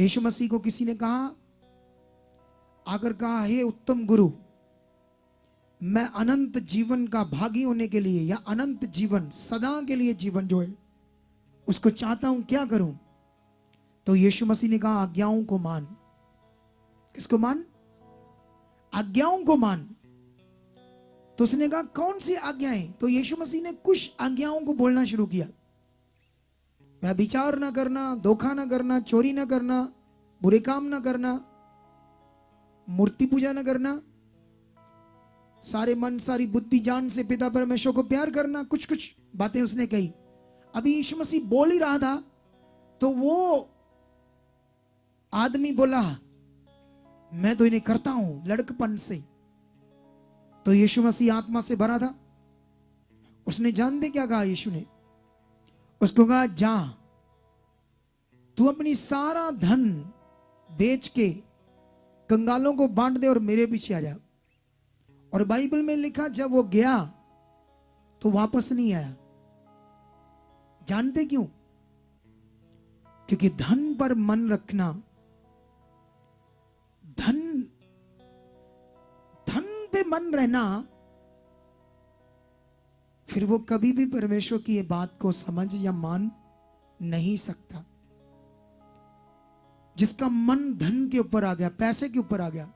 यीशु मसीह को किसी ने कहा, आकर कहा, हे उत्तम गुरु, मैं अनंत जीवन का भागी होने के लिए, या अनंत जीवन, सदा के लिए जीवन जो है उसको चाहता हूं, क्या करूं? तो यीशु मसीह ने कहा, आज्ञाओं को मान। किसको मान? आज्ञाओं को मान। तो उसने कहा, कौन सी आज्ञाएं? तो यीशु मसीह ने कुछ आज्ञाओं को बोलना शुरू किया। व्यभिचार ना करना, धोखा ना करना, चोरी ना करना, बुरे काम ना करना, मूर्ति पूजा ना करना, सारे मन सारी बुद्धि जान से पिता परमेश्वर को प्यार करना, कुछ कुछ बातें उसने कही। अभी यीशु मसीह बोल ही रहा था तो वो आदमी बोला, मैं तो इन्हें करता हूं लड़कपन से। तो यीशु मसीह आत्मा से भरा था। उसने जानते क्या कहा? यीशु ने उसको कहा, जा तू अपनी सारा धन बेच के कंगालों को बांट दे और मेरे पीछे आ जा। और बाइबल में लिखा, जब वो गया तो वापस नहीं आया। जानते क्यों? क्योंकि धन पर मन रखना, धन पे मन रहना, फिर वो कभी भी परमेश्वर की ये बात को समझ या मान नहीं सकता। जिसका मन धन के ऊपर आ गया, पैसे के ऊपर आ गया,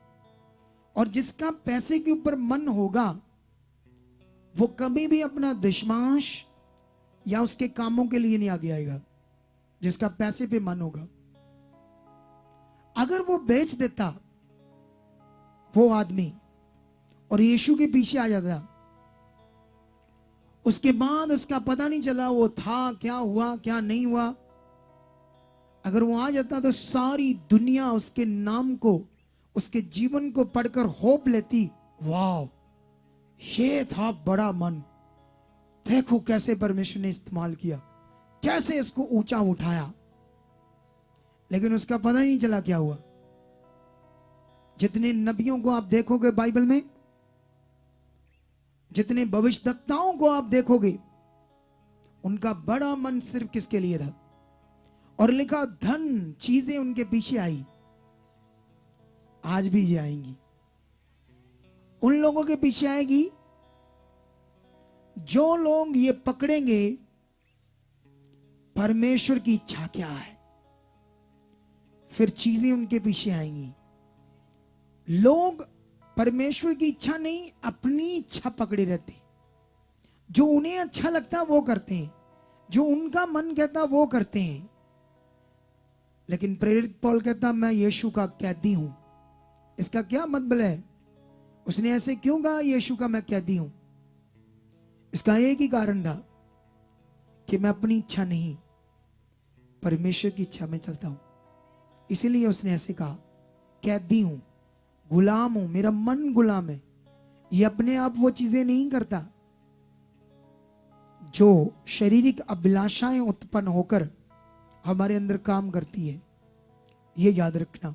और जिसका पैसे के ऊपर मन होगा, वो कभी भी अपना दशमांश या उसके कामों के लिए नहीं आगे आएगा। जिसका पैसे पे मन होगा, अगर वो बेच देता वो आदमी और यीशु के पीछे आ जाता, उसके बाद उसका पता नहीं चला वो था, क्या हुआ क्या नहीं हुआ, अगर वो आ जाता तो सारी दुनिया उसके नाम को, उसके जीवन को पढ़कर होप लेती, वाह ये था बड़ा मन, देखो कैसे परमेश्वर ने इस्तेमाल किया, कैसे इसको ऊंचा उठाया। लेकिन उसका पता ही नहीं चला क्या हुआ। जितने नबियों को आप देखोगे बाइबल में, जितने भविष्यवक्ताओं को आप देखोगे, उनका बड़ा मन सिर्फ किसके लिए था? और लिखा, धन चीजें उनके पीछे आई, आज भी जाएंगी। उन लोगों के पीछे आएगी जो लोग ये पकड़ेंगे परमेश्वर की इच्छा क्या है, फिर चीजें उनके पीछे आएंगी। लोग परमेश्वर की इच्छा नहीं, अपनी इच्छा पकड़े रहते हैं। जो उन्हें अच्छा लगता वो करते हैं, जो उनका मन कहता वो करते हैं। लेकिन प्रेरित पौल कहता, मैं यीशु का कैदी हूं। इसका क्या मतलब है? उसने ऐसे क्यों कहा यीशु का मैं कैदी हूं? इसका एक ही कारण था कि मैं अपनी इच्छा नहीं, परमेश्वर की इच्छा में चलता हूं। इसीलिए उसने ऐसे कहा, कैदी हूं, गुलाम हूं, मेरा मन गुलाम है। ये अपने आप वो चीजें नहीं करता जो शारीरिक अभिलाषाएं उत्पन्न होकर हमारे अंदर काम करती है। ये याद रखना।